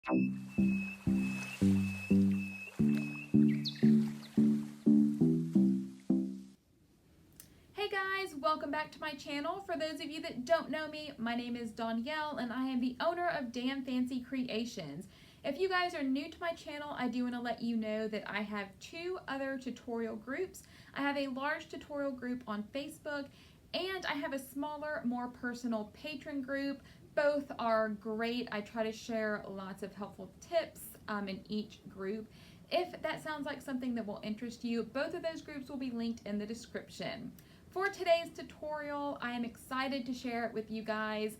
Hey guys, welcome back to my channel. For those of you that don't know me, my name is Danielle and I am the owner of Damn Fancy Creations. If you guys are new to my channel, I do want to let you know that I have two other tutorial groups. I have a large tutorial group on Facebook and I have a smaller, more personal patron group. Both are great. I try to share lots of helpful tips in each group. If that sounds like something that will interest you, both of those groups will be linked in the description. For today's tutorial, I am excited to share it with you guys.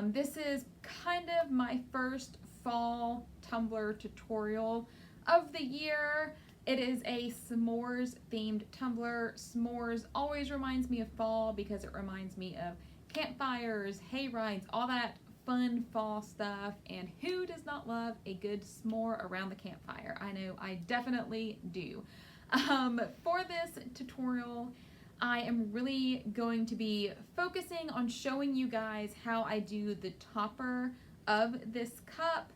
This is kind of my first fall tumbler tutorial of the year. It is a s'mores themed tumbler. S'mores always reminds me of fall because it reminds me of campfires, hay rides, all that fun fall stuff. And who does not love a good s'more around the campfire? I know I definitely do. For this tutorial, I am really going to be focusing on showing you guys how I do the topper of this cup.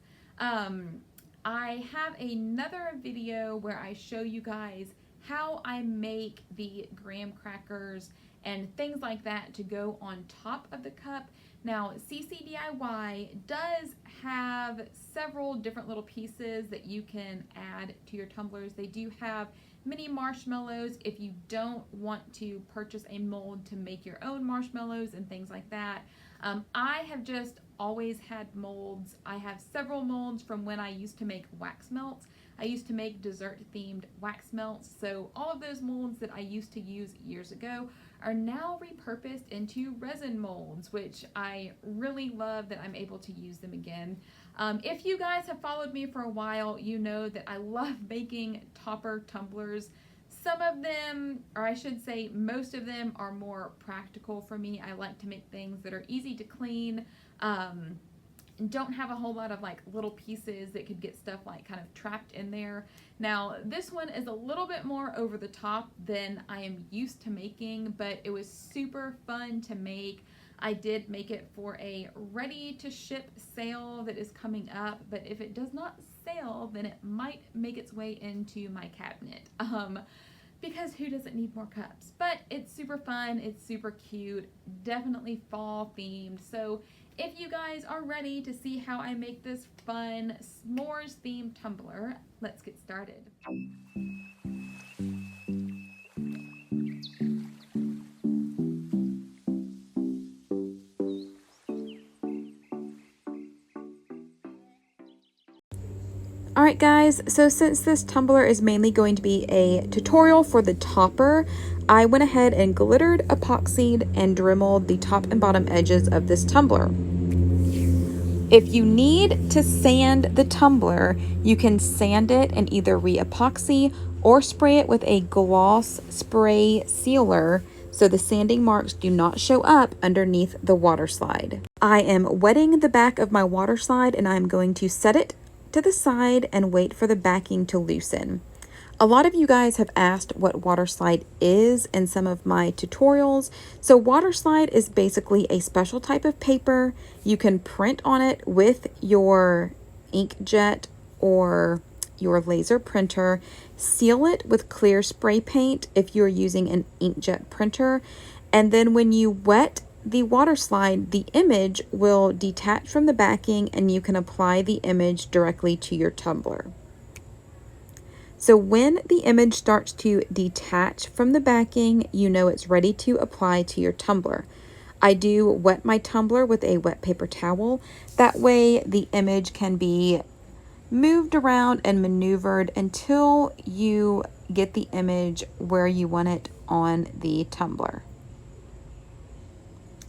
I have another video where I show you guys how I make the graham crackers and things like that to go on top of the cup. Now, CCDIY does have several different little pieces that you can add to your tumblers. They do have mini marshmallows if you don't want to purchase a mold to make your own marshmallows and things like that. I have just always had molds. I have several molds from when I used to make wax melts. I used to make dessert themed wax melts, so all of those molds that I used to use years ago are now repurposed into resin molds, which I really love that I'm able to use them again. If you guys have followed me for a while, you know that I love making topper tumblers. Some of them, or I should say most of them, are more practical for me. I like to make things that are easy to clean, don't have a whole lot of like little pieces that could get stuff like kind of trapped in there. Now this one is a little bit more over the top than I am used to making, but it was super fun to make. I did make it for a ready to ship sale that is coming up, but if it does not sell, then it might make its way into my cabinet. Because who doesn't need more cups? But it's super fun, it's super cute, definitely fall themed. So if you guys are ready to see how I make this fun s'mores themed tumbler, let's get started. Alright guys, so since this tumbler is mainly going to be a tutorial for the topper, I went ahead and glittered, epoxied, and dremeled the top and bottom edges of this tumbler. If you need to sand the tumbler, you can sand it and either re-epoxy or spray it with a gloss spray sealer so the sanding marks do not show up underneath the water slide. I am wetting the back of my water slide and I'm going to set it to the side and wait for the backing to loosen. A lot of you guys have asked what waterslide is in some of my tutorials. So waterslide is basically a special type of paper. You can print on it with your inkjet or your laser printer, seal it with clear spray paint if you're using an inkjet printer, and then when you wet the waterslide, the image will detach from the backing and you can apply the image directly to your tumbler. So when the image starts to detach from the backing, you know it's ready to apply to your tumbler. I do wet my tumbler with a wet paper towel. That way the image can be moved around and maneuvered until you get the image where you want it on the tumbler.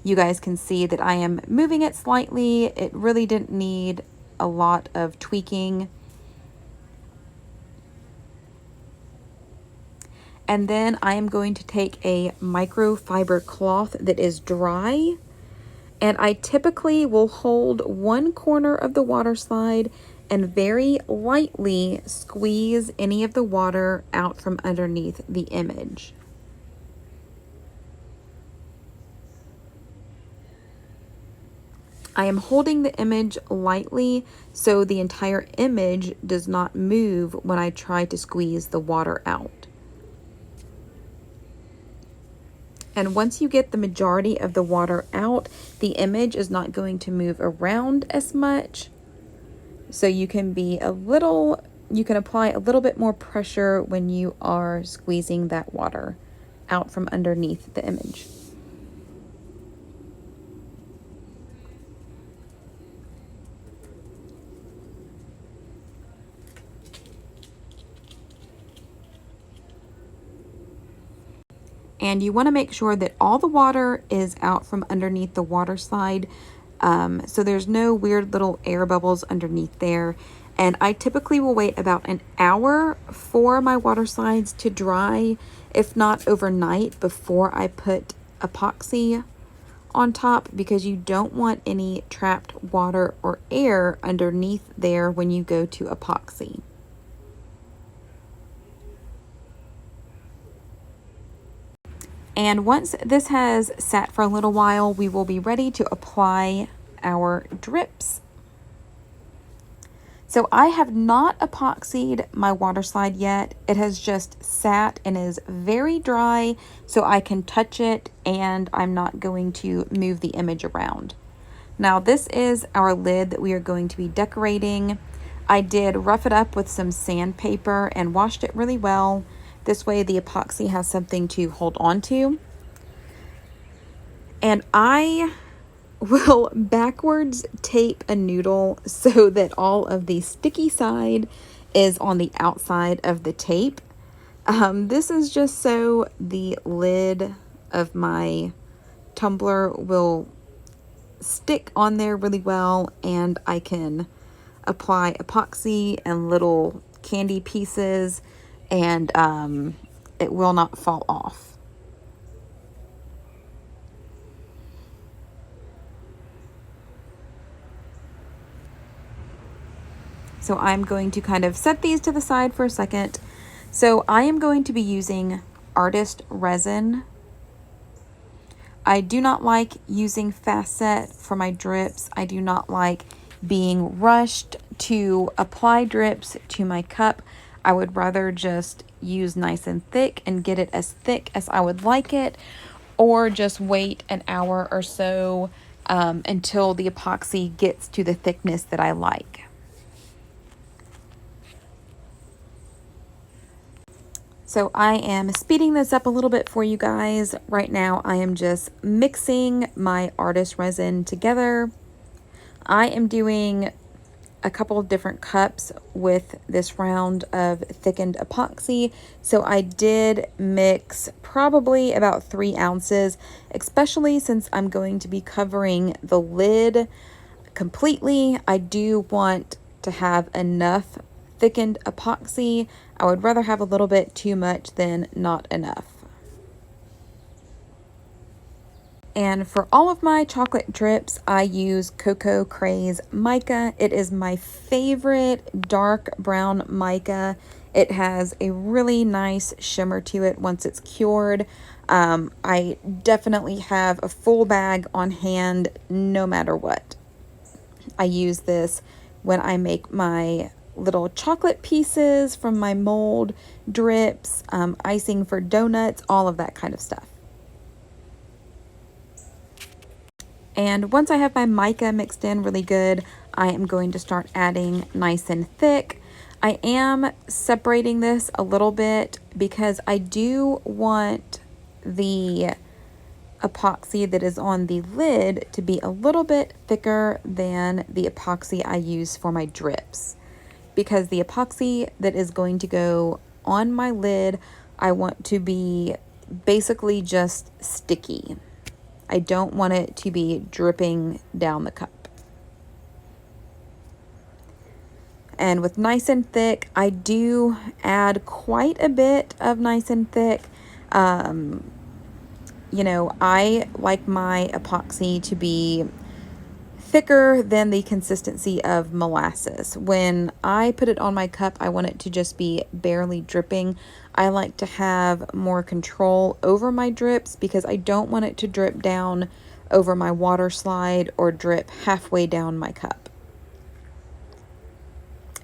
You guys can see that I am moving it slightly. It really didn't need a lot of tweaking. And then I am going to take a microfiber cloth that is dry, and I typically will hold one corner of the water slide and very lightly squeeze any of the water out from underneath the image. I am holding the image lightly so the entire image does not move when I try to squeeze the water out. And once you get the majority of the water out, the image is not going to move around as much. So you can apply a little bit more pressure when you are squeezing that water out from underneath the image. And you want to make sure that all the water is out from underneath the water slide, so there's no weird little air bubbles underneath there. And I typically will wait about an hour for my water slides to dry, if not overnight, before I put epoxy on top, because you don't want any trapped water or air underneath there when you go to epoxy. And once this has sat for a little while, we will be ready to apply our drips. So I have not epoxied my water slide yet. It has just sat and is very dry, so I can touch it and I'm not going to move the image around. Now this is our lid that we are going to be decorating. I did rough it up with some sandpaper and washed it really well. This way the epoxy has something to hold on to. And I will backwards tape a noodle so that all of the sticky side is on the outside of the tape. This is just so the lid of my tumbler will stick on there really well, and I can apply epoxy and little candy pieces, and it will not fall off. So I'm going to kind of set these to the side for a second. So I am going to be using artist resin. I do not like using fast set for my drips. I do not like being rushed to apply drips to my cup. I would rather just use nice and thick and get it as thick as I would like it, or just wait an hour or so until the epoxy gets to the thickness that I like. So I am speeding this up a little bit for you guys. Right now I am just mixing my artist resin together. I am doing a couple of different cups with this round of thickened epoxy. So I did mix probably about 3 ounces, especially since I'm going to be covering the lid completely. I do want to have enough thickened epoxy. I would rather have a little bit too much than not enough. And for all of my chocolate drips, I use Cocoa Craze mica. It is my favorite dark brown mica. It has a really nice shimmer to it once it's cured. I definitely have a full bag on hand no matter what. I use this when I make my little chocolate pieces from my mold, drips, icing for donuts, all of that kind of stuff. And once I have my mica mixed in really good, I am going to start adding nice and thick. I am separating this a little bit because I do want the epoxy that is on the lid to be a little bit thicker than the epoxy I use for my drips. Because the epoxy that is going to go on my lid, I want to be basically just sticky. I don't want it to be dripping down the cup. And with nice and thick, I do add quite a bit of nice and thick. You know, I like my epoxy to be thicker than the consistency of molasses. When I put it on my cup, I want it to just be barely dripping. I like to have more control over my drips because I don't want it to drip down over my water slide or drip halfway down my cup.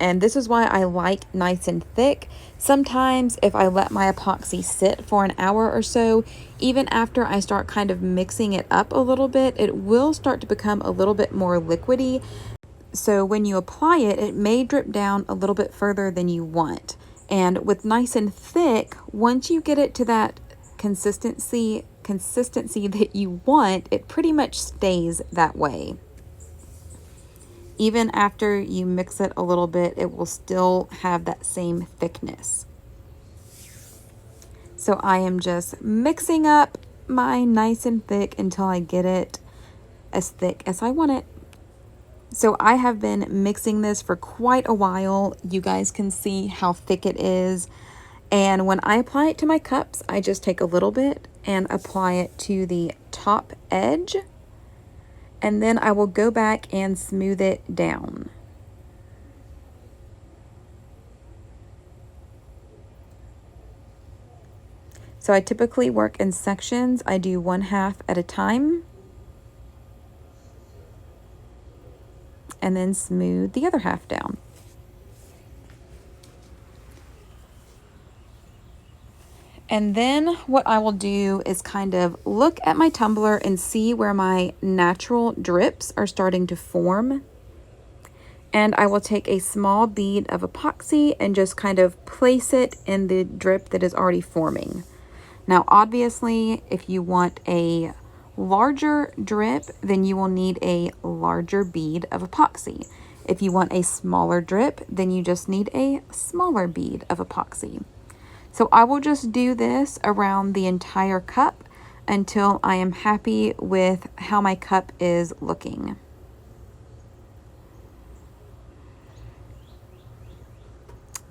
And this is why I like nice and thick. Sometimes if I let my epoxy sit for an hour or so, even after I start kind of mixing it up a little bit, it will start to become a little bit more liquidy. So when you apply it, it may drip down a little bit further than you want. And with nice and thick, once you get it to that consistency that you want, it pretty much stays that way. Even after you mix it a little bit, it will still have that same thickness. So I am just mixing up my nice and thick until I get it as thick as I want it. So I have been mixing this for quite a while. You guys can see how thick it is. And when I apply it to my cups, I just take a little bit and apply it to the top edge. And then I will go back and smooth it down. So I typically work in sections. I do 1/2 at a time. And then smooth the other half down. And then what I will do is kind of look at my tumbler and see where my natural drips are starting to form. And I will take a small bead of epoxy and just kind of place it in the drip that is already forming. Now, obviously, if you want a larger drip, then you will need a larger bead of epoxy. If you want a smaller drip, then you just need a smaller bead of epoxy. So I will just do this around the entire cup until I am happy with how my cup is looking.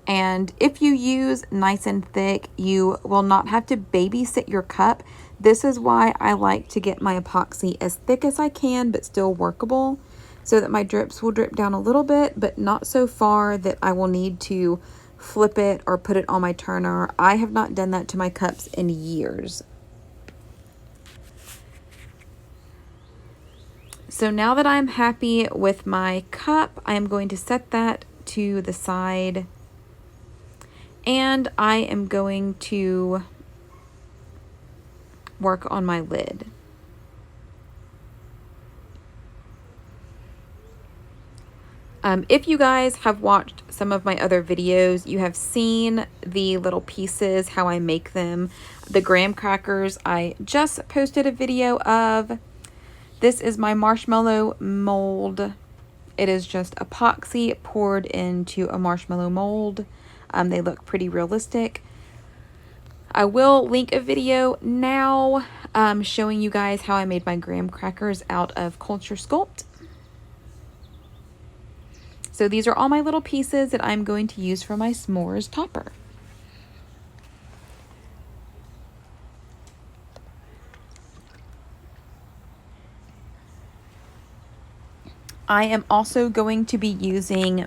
And if you use nice and thick, you will not have to babysit your cup. This is why I like to get my epoxy as thick as I can, but still workable, so that my drips will drip down a little bit, but not so far that I will need to flip it or put it on my turner. I have not done that to my cups in years. So now that I'm happy with my cup, I am going to set that to the side. And I am going to work on my lid. If you guys have watched some of my other videos, you have seen the little pieces, how I make them. The graham crackers I just posted a video of. This is my marshmallow mold. It is just epoxy poured into a marshmallow mold. They look pretty realistic. I will link a video now showing you guys how I made my graham crackers out of Culture Sculpt. So these are all my little pieces that I'm going to use for my s'mores topper. I am also going to be using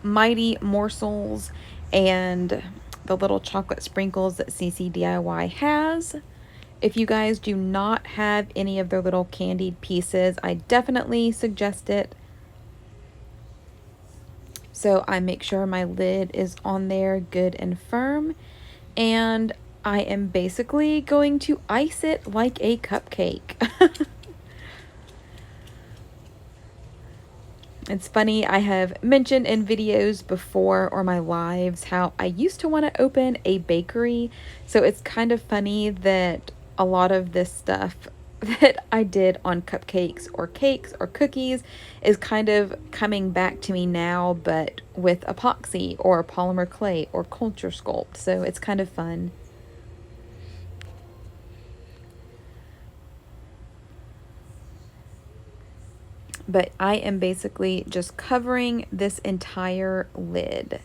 Mighty Morsels and the little chocolate sprinkles that CC DIY has. If you guys do not have any of their little candied pieces, I definitely suggest it. So I make sure my lid is on there good and firm, and I am basically going to ice it like a cupcake. It's funny, I have mentioned in videos before or my lives how I used to want to open a bakery. So it's kind of funny that a lot of this stuff that I did on cupcakes or cakes or cookies is kind of coming back to me now, but with epoxy or polymer clay or Culture Sculpt. So it's kind of fun. But I am basically just covering this entire lid.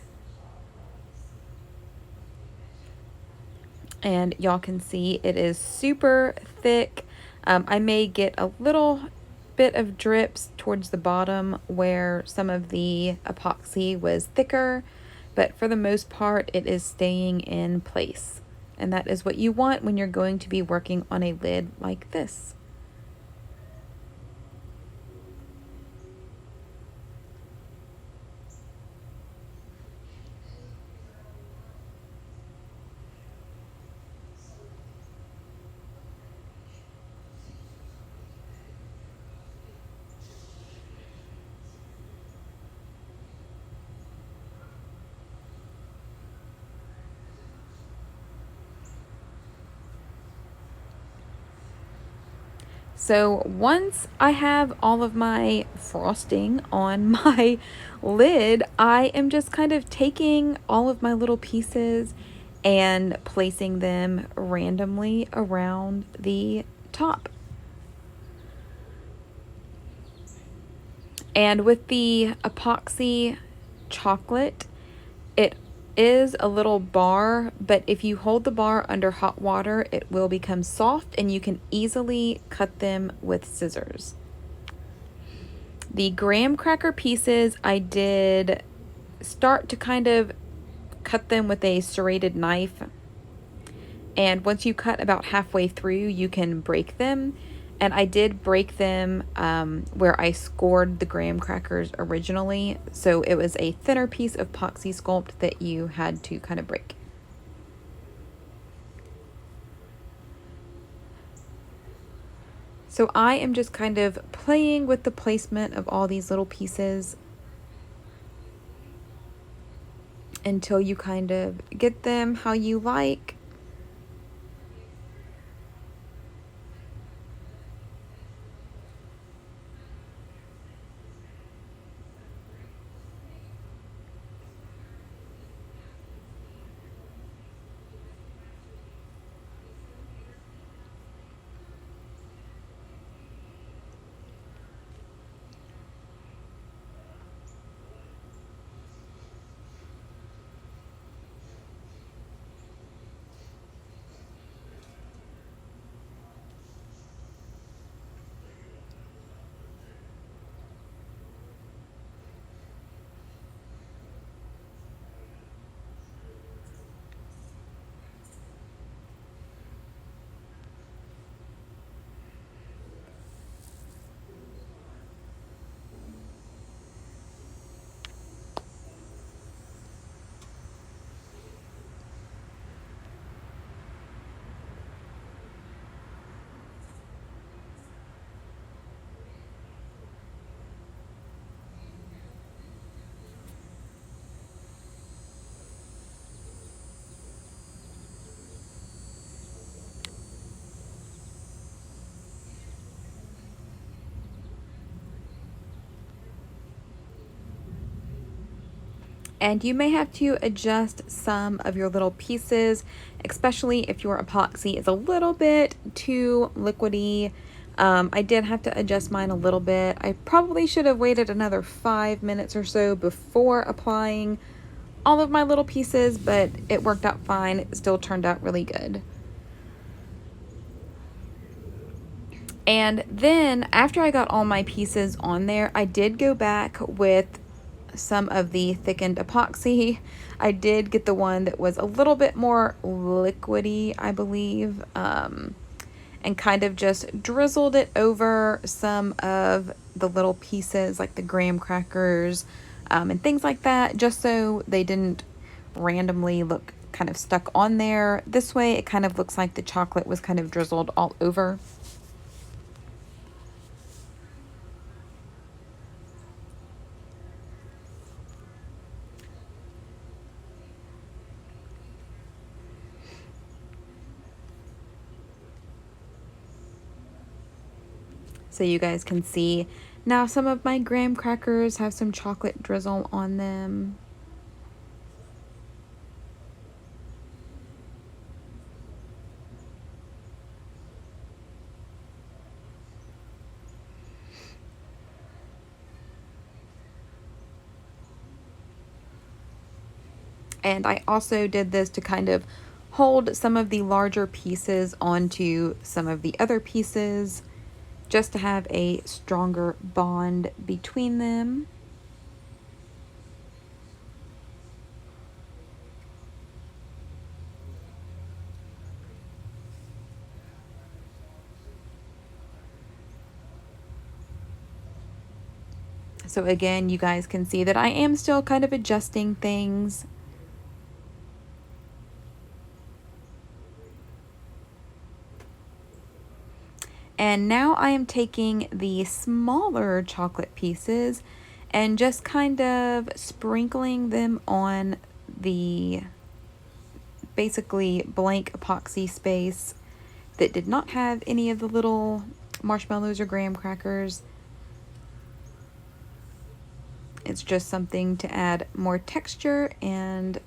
And y'all can see it is super thick. I may get a little bit of drips towards the bottom where some of the epoxy was thicker, but for the most part it is staying in place. And that is what you want when you're going to be working on a lid like this. So once I have all of my frosting on my lid, I am just kind of taking all of my little pieces and placing them randomly around the top. And with the epoxy chocolate, it is a little bar, but if you hold the bar under hot water, it will become soft and you can easily cut them with scissors. The graham cracker pieces, I did start to kind of cut them with a serrated knife. And once you cut about halfway through, you can break them. And I did break them where I scored the graham crackers originally. So it was a thinner piece of epoxy Sculpt that you had to kind of break. So I am just kind of playing with the placement of all these little pieces until you kind of get them how you like. And you may have to adjust some of your little pieces, especially if your epoxy is a little bit too liquidy. I did have to adjust mine a little bit. I probably should have waited another 5 minutes or so before applying all of my little pieces, but it worked out fine. It still turned out really good. And then after I got all my pieces on there, I did go back with some of the thickened epoxy. I did get the one that was a little bit more liquidy, I believe, and kind of just drizzled it over some of the little pieces like the graham crackers and things like that, just so they didn't randomly look kind of stuck on there. This way it kind of looks like the chocolate was kind of drizzled all over. So you guys can see now some of my graham crackers have some chocolate drizzle on them. And I also did this to kind of hold some of the larger pieces onto some of the other pieces, just to have a stronger bond between them. So again, you guys can see that I am still kind of adjusting things. And now I am taking the smaller chocolate pieces and just kind of sprinkling them on the basically blank epoxy space that did not have any of the little marshmallows or graham crackers. It's just something to add more texture and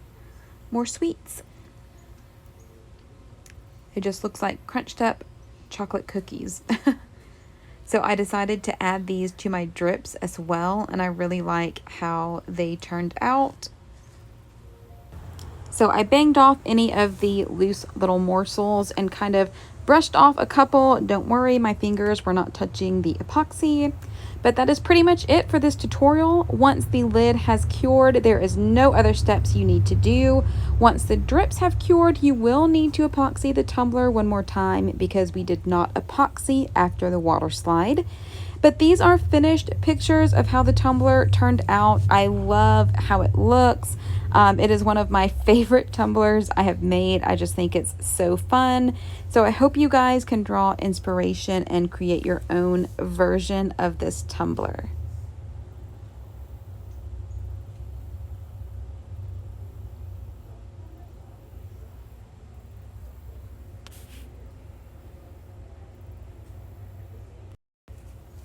more sweets. It just looks like crunched up chocolate cookies. So I decided to add these to my drips as well, and I really like how they turned out. So I banged off any of the loose little morsels and kind of brushed off a couple. Don't worry, my fingers were not touching the epoxy. But that is pretty much it for this tutorial. Once the lid has cured, there is no other steps you need to do. Once the drips have cured, you will need to epoxy the tumbler one more time because we did not epoxy after the water slide. But these are finished pictures of how the tumbler turned out. I love how it looks. It is one of my favorite tumblers I have made. I just think it's so fun. So I hope you guys can draw inspiration and create your own version of this tumbler.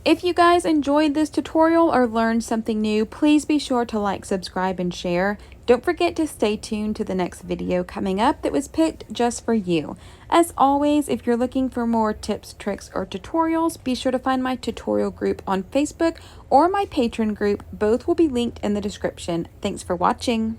If you guys enjoyed this tutorial or learned something new, please be sure to like, subscribe, and share. Don't forget to stay tuned to the next video coming up that was picked just for you. As always, if you're looking for more tips, tricks, or tutorials, be sure to find my tutorial group on Facebook or my Patreon group. Both will be linked in the description. Thanks for watching.